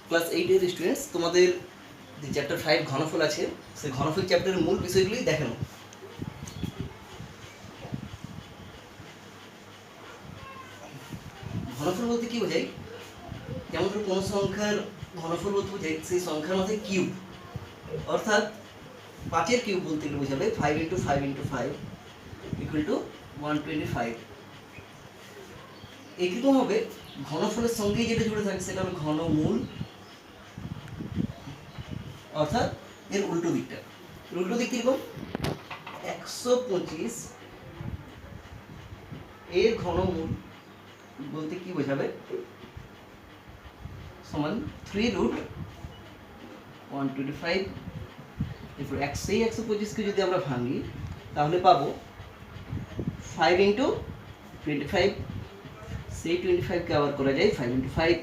Class 8 এর students, তোমাদের যে চ্যাপ্টার 5 ঘনফল আছে সেই ঘনফল চ্যাপ্টারের মূল বিষয়গুলি দেখানো। ঘনফল বলতে কি বোঝায়? যেমন ধরো কোনো সংখ্যার ঘনফল বলতে বোঝায় সেই সংখ্যার মধ্যে কিউব, অর্থাৎ 5 কিউব বলতে গেলে বোঝাবে 5 × 5 × 5 = 125। একইরকম হবে ঘনফলের সঙ্গে যেটা জুড়ে থাকে সেটা হলো ঘনমূল, অর্থাৎ এর উল্টো দিকটা। এর উল্টো দিক কিরকম? 125 এর ঘনমূল বলতে কি বোঝাবে? সমান 3√125। এরপর সেই 125কে যদি আমরা ভাঙি তাহলে পাবো 5 × 25। সেই 25কে আবার করা যায় 5 × 5।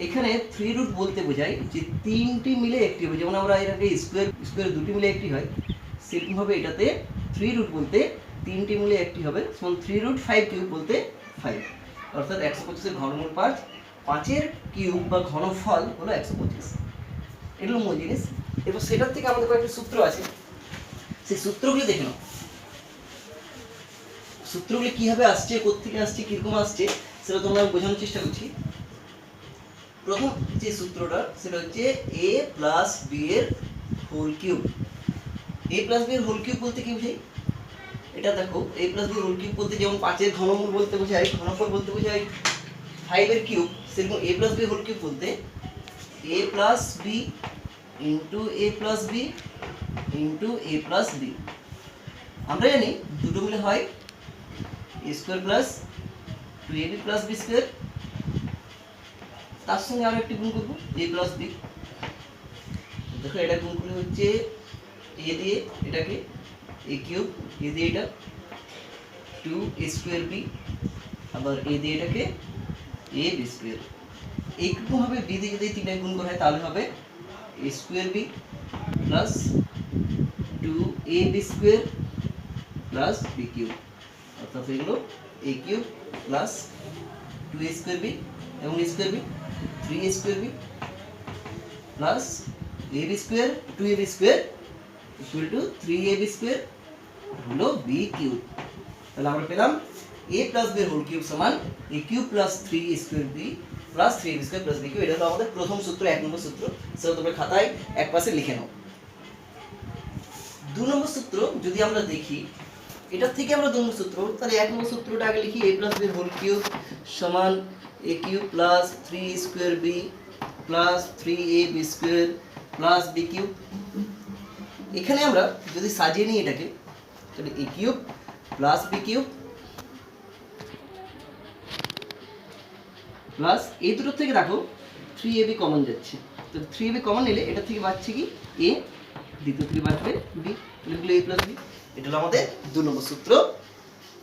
এখানে 3 বলতে বোঝায় যে তিনটি মিলে একটি হবে। যেমন আমরা এর আগে স্কোয়ার দুটি মিলে একটি হয়, সেরকমভাবে এটাতে 3 বলতে তিনটি মিলে একটি হবে, সমান 3√5³ বলতে 5। অর্থাৎ 125-এর ঘনমূল 5, 5-এর কিউব বা ঘনফল হলো 125। এগুলো মূল জিনিস। এবার সেটার থেকে আমাদের কয়েকটি সূত্র আছে, সেই সূত্রগুলি দেখে নাও। সূত্রগুলি কীভাবে আসছে, কোত্থেকে আসছে, কীরকম আসছে সেটা তোমরা আমি বোঝানোর চেষ্টা করছি। প্রথম যে সূত্রটা সেটা হচ্ছে a + b এর হোল কিউব। a + b এর হোল কিউব বলতে কি বোঝায়? এটা দেখো, a + b এর হোল কিউব বলতে যেমন 5-এর ঘনমূল বলতে বোঝায়, ঘনফল বলতে বোঝায় 5-এর কিউব, সেরকম a + b এর হোল কিউব বলতে a + b × a + b × a + b। আমরা জানি দুটো মিলে হয় a² + 2ab + b²। তার সঙ্গে আরো একটি গুণ করবো a + b। দেখো এটা গুণ করলে হচ্ছে a দিয়ে এটাকে a³, a দিয়ে এটা 2a²b, আবার a দিয়ে এটাকে ab²। এইরকমভাবে b দিয়ে যদি 3 গুণ করা হয় তাহলে হবে a²b + 2ab² + b³। অর্থাৎ এগুলো a³ + 2a²b এবং a²b 3a²b + ab² 2ab² = 3ab² হলো b³ তাহলে আমরা পেলাম a + b এর হোল কিউব সমান a³ + 3a²b + 3ab² + b³। এটা হলো আমাদের প্রথম সূত্র, 1 নম্বর সূত্র। সেটা তোমরা খাতায় এক পাশে লিখে নাও। 2 নম্বর সূত্র যদি আমরা দেখি, এটার থেকে আমরা 2 নম্বর সূত্র, তাহলে 1 নম্বর সূত্রটা আগে লিখি। a + b এর হোল কিউব সমান a³ + 3a²b + 3ab² + b³। এখানে আমরা যদি সাজিয়ে নিই এটাকে, তাহলে a³ + b³ প্লাস এই দুটোর থেকে দেখো 3ab কমন যাচ্ছে, তো 3ab কমন নিলে এটা থেকে বাঁচছে কি a, দ্বিতীয় থেকে বাঁচবে b, লিখলে a + b। এটা হলো আমাদের 2 নম্বর সূত্র।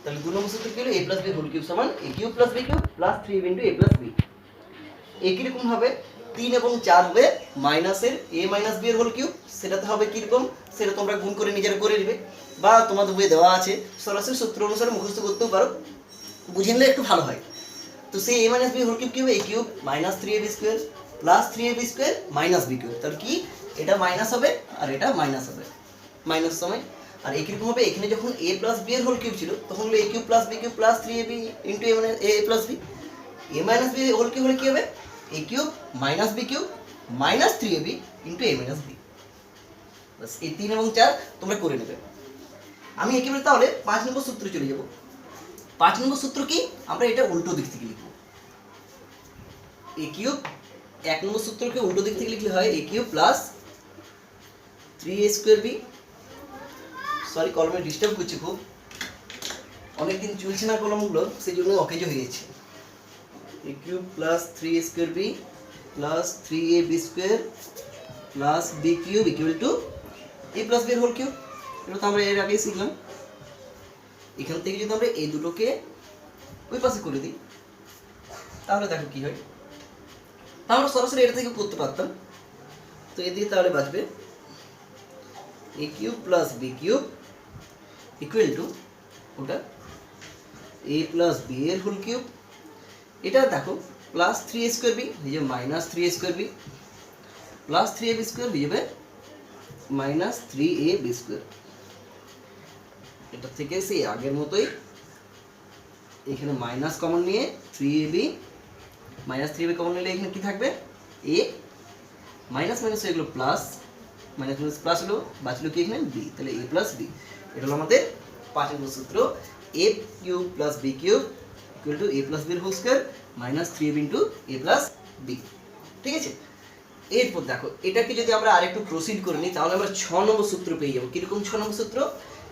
তাহলে 2 নম্বর সূত্র কি হলো? a + b এর হোল কিউব সমান a³ + b³ + 3ab × a + b। একই রকম ভাবে 3 এবং 4 হবে মাইনাসের a - b এর হোল কিউব। সেটাতে হবে কিরকম সেটা তোমরা গুণ করে নিজেরা করে নেবে, বা তোমাদের বইয়ে দেওয়া আছে, সরাসরি সূত্র অনুসারে মুখস্থ করতেও পারো, বুঝে নিলে একটু ভালো হয়। তো সেই a - b হোল কিউব কি হবে? a³ - 3ab² + 3ab² - b³। তাহলে কি এটা মাইনাস হবে আর এটা মাইনাস হবে, মাইনাস সময়। আর একই রকম হবে এখানে যখন a + b এর হোল কিউব ছিল তখন হলো a³ + b³ + 3ab × a + b। a - b whole cube হলে কি হবে? a³ - b³ - 3ab × a - b। বাস এই 3 এবং 4 তোমরা করে নেবে। আমি একেবারে তাহলে 5 নম্বর সূত্রে চলে যাব। 5 নম্বর সূত্র কি? আমরা এটা উল্টো দিক থেকে লিখব। a³ 1 নম্বর সূত্রকে উল্টো দিক থেকে লিখলে হয় a³ + 3a²b। সরি, কলমে ডিস্টার্ব করছে খুব, অনেকদিন চলছে না কলমগুলো, সেই জন্য অকেজো হয়ে গেছে। a³ + 3a²b + 3ab² + b³ = a + b এর হোল কিউব। এটা তো আমরা এর আগেই শিখলাম। এখান থেকে যদি আমরা এই দুটোকে ওই পাশে করে দিই তাহলে দেখো কি হয়। তা আমরা সরাসরি এটা থেকে করতে পারতাম, তো এদিকে তাহলে বাঁচবে a³ + b³ = ওটা a + b এর হোল কিউব। এটা দেখো +3a²b, এই যে -3a²b প্লাস 3ab স্কোয়ার হয়ে যাবে মাইনাস 3ab স্কোয়ার। এটা থেকে সেই আগের মতোই এখানে মাইনাস কমন নিয়ে 3ab মাইনাস 3ab কমন নিলে এখানে কি থাকবে a মাইনাস মাইনাস হয়ে গেলো প্লাস, মাইনাস মাইনাস প্লাস হলো, বাঁচলো কি এখানে b, তাহলে a প্লাস b। এটা হলো আমাদের 5 নম্বর সূত্র a cube plus b cube equal to a plus b এর whole square minus 3ab into a plus b। ঠিক আছে, এরপর দেখো এটাকে যদি আমরা আরেকটু প্রসিড করে নিই তাহলে আমরা 6 নম্বর সূত্র পেয়ে যাবো। কিরকম 6 নম্বর সূত্র,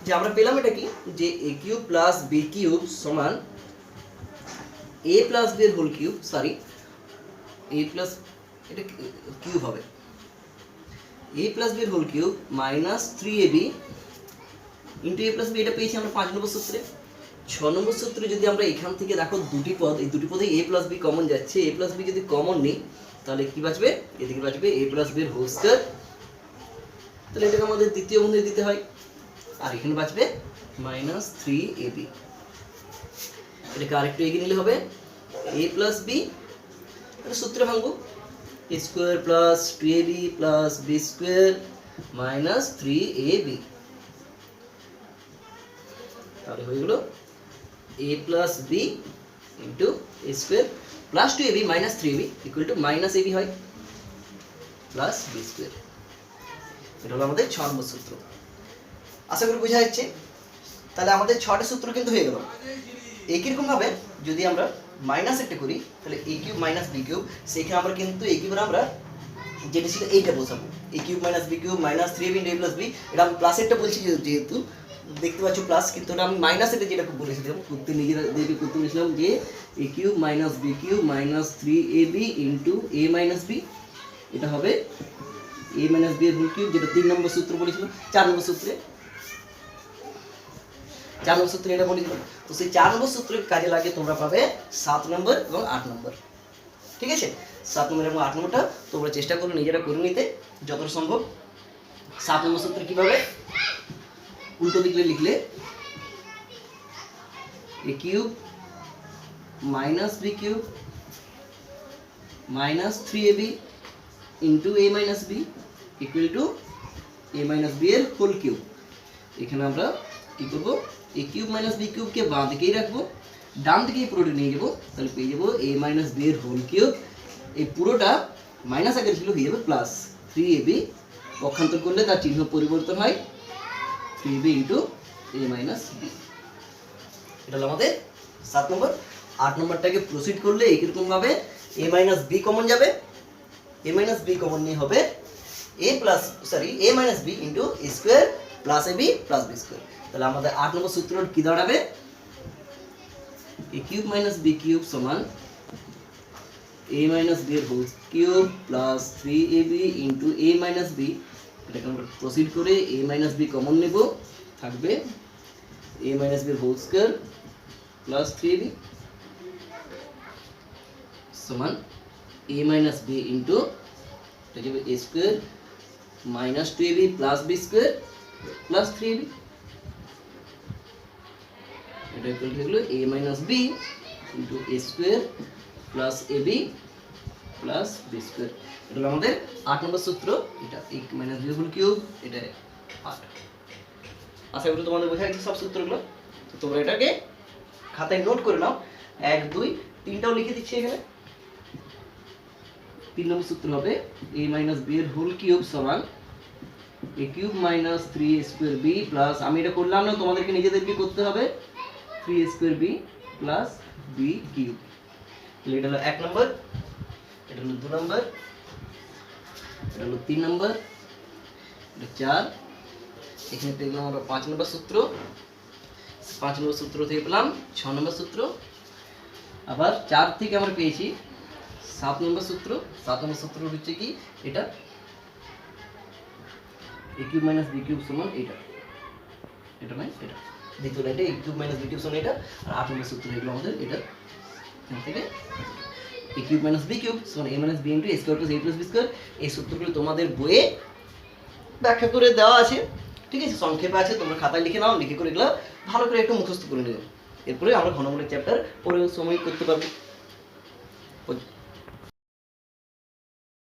যে আমরা পেলাম এটা কি, যে a cube plus b cube সমান a প্লাস b এর whole cube, sorry a plus, এটা কিউব হবে, a প্লাস b এর whole cube minus 3ab into a plus b। এটা পেয়েছি আমরা 5 নম্বর সূত্রে। 6 নম্বর সূত্রে যদি আমরা এখান থেকে দেখো দুটি পদ, এই দুটি পদে a প্লাস b কমন যাচ্ছে, a প্লাস b যদি কমন নিই তাহলে কি বাঁচবে, এদিকে বাঁচবে a প্লাস b এর হোল স্কয়ার, তাহলে এটাকে আমাদের দ্বিতীয় বন্ধনী দিতে হয়, আর এখানে বাঁচবে মাইনাস 3ab। এটাকে আরেকটু এগিয়ে নিলে হবে a প্লাস b, এটা সূত্রে ভাঙবো, a square plus 2ab plus b square minus 3ab, তাহলে হয়ে গেল a plus b into a square plus 2ab minus 3ab equal to minus ab হয় প্লাস b স্কয়ার। এটা হলো আমাদের 6 নম্বর সূত্র। আশা করি বোঝা যাচ্ছে। তাহলে আমাদের 6টা সূত্র কিন্তু হয়ে গেল। একই রকম ভাবে যদি আমরা মাইনাস একটা করি তাহলে a cube minus b cube, সেখানে আমরা কিন্তু a কিউবের আমরা যেটা ছিল এইটা বসাবো, a cube minus b cube minus 3ab into a plus b। এটা আমি প্লাসেরটা বলছি যেহেতু দেখতে পাচ্ছ প্লাস, কিন্তু আমি মাইনাস এটা যেটা বলেছিলাম করতে নিজেরা দেখে করতে বলেছিলাম যে a cube minus b cube minus 3ab into a minus b, এটা হবে a মাইনাস b এর হোল কিউব, যেটা 3 নম্বর সূত্র বলেছিলাম। 4 নম্বর সূত্রে এটা বলেছিলাম। তো সেই 4 নম্বর সূত্রের কাজে লাগে তোমরা পাবে 7 নম্বর এবং 8 নম্বর। ঠিক আছে, 7 নম্বর এবং 8 নম্বরটা তোমরা চেষ্টা করো নিজেরা করে নিতে যতটা সম্ভব। 7 নম্বর সূত্রে কিভাবে উল্টো দিকে লিখলে a cube minus b cube minus 3ab into a minus b equal to a minus b এর হোল কিউব। এখানে আমরা কি করবো, a কিউব মাইনাস b কিউবকে বাঁ দিকেই রাখবো, ডান দিকে এই পুরোটা নিয়ে যাবো, তাহলে পেয়ে যাবো a মাইনাস b এর হোল কিউব। এই পুরোটা মাইনাস আগের ছিল হয়ে যাবে প্লাস 3ab, পক্ষান্তর করলে তার চিহ্ন পরিবর্তন হয় 3ab into a minus b। এটা হলো আমাদের 7 নম্বর। 8 নম্বরটাকে প্রসিড করলে একইরকম ভাবে a মাইনাস b কমন যাবে, a মাইনাস b কমন নিয়ে হবে a minus b into a square plus ab plus b square. তাহলে আমাদের 8 নম্বর সূত্র কি দাঁড়াবে, a cube minus b cube সমান a মাইনাস b এর whole cube plus 3ab into a minus b। এটাকে আমরা প্রসিড করে a মাইনাস b কমন নেব, থাকবে a মাইনাস b এর হোল স্কয়ার প্লাস 3ab সমান a মাইনাস b ইন্টু এটা যাবে a square minus 2ab plus b square plus 3ab। এটা ইকুয়াল টু হলো a minus b into a square plus ab plus b square. এটা হলো আমাদের 8 নম্বর সূত্র। এটা a minus b whole cube, এটা 8। আশা করি তোমাদের বোঝা গেছে সব সূত্রগুলো। তো তোমরা এটাকে খাতায় নোট করে নাও, 1 2 3টাও লিখে দিচ্ছি এখানে। 3 নম্বর সূত্র হবে a মাইনাস b এর হোল কিউব সমান a cube minus 3a square b plus, আমি এটা করলাম না, তোমাদেরকে নিজেদেরকে করতে হবে, 3a square b plus b cube. এটা হলো 1 নম্বর, এটা হলো 2 নম্বর, এটা হলো 3 নম্বর, এটা 4। এখানে পেলাম আমরা 5 নম্বর সূত্র, 5 নম্বর সূত্র থেকে পেলাম 6 নম্বর সূত্র, আবার 4 থেকে আমরা পেয়েছি 7 নম্বর সূত্র। 7 নম্বর সূত্র হচ্ছে কি, এটা a cube minus b cube সমান এটা নয়, এটা দ্বিতীয় লাইনটা a cube minus b cube সমান এটা। আর 8 নম্বর সূত্র এগুলো আমাদের এটা এখান থেকে a cube minus b cube সমান a minus b into a square plus a plus b square. এই সূত্রগুলো তোমাদের বইয়ে ব্যাখ্যা করে দেওয়া আছে, ঠিক আছে, সংক্ষেপে আছে, তোমরা খাতায় লিখে নাও, লিখে করে এগুলো ভালো করে একটু মুখস্থ করে নেবে। এরপরে আমরা ঘনমূলের চ্যাপ্টার পরে সময় করতে পারবো।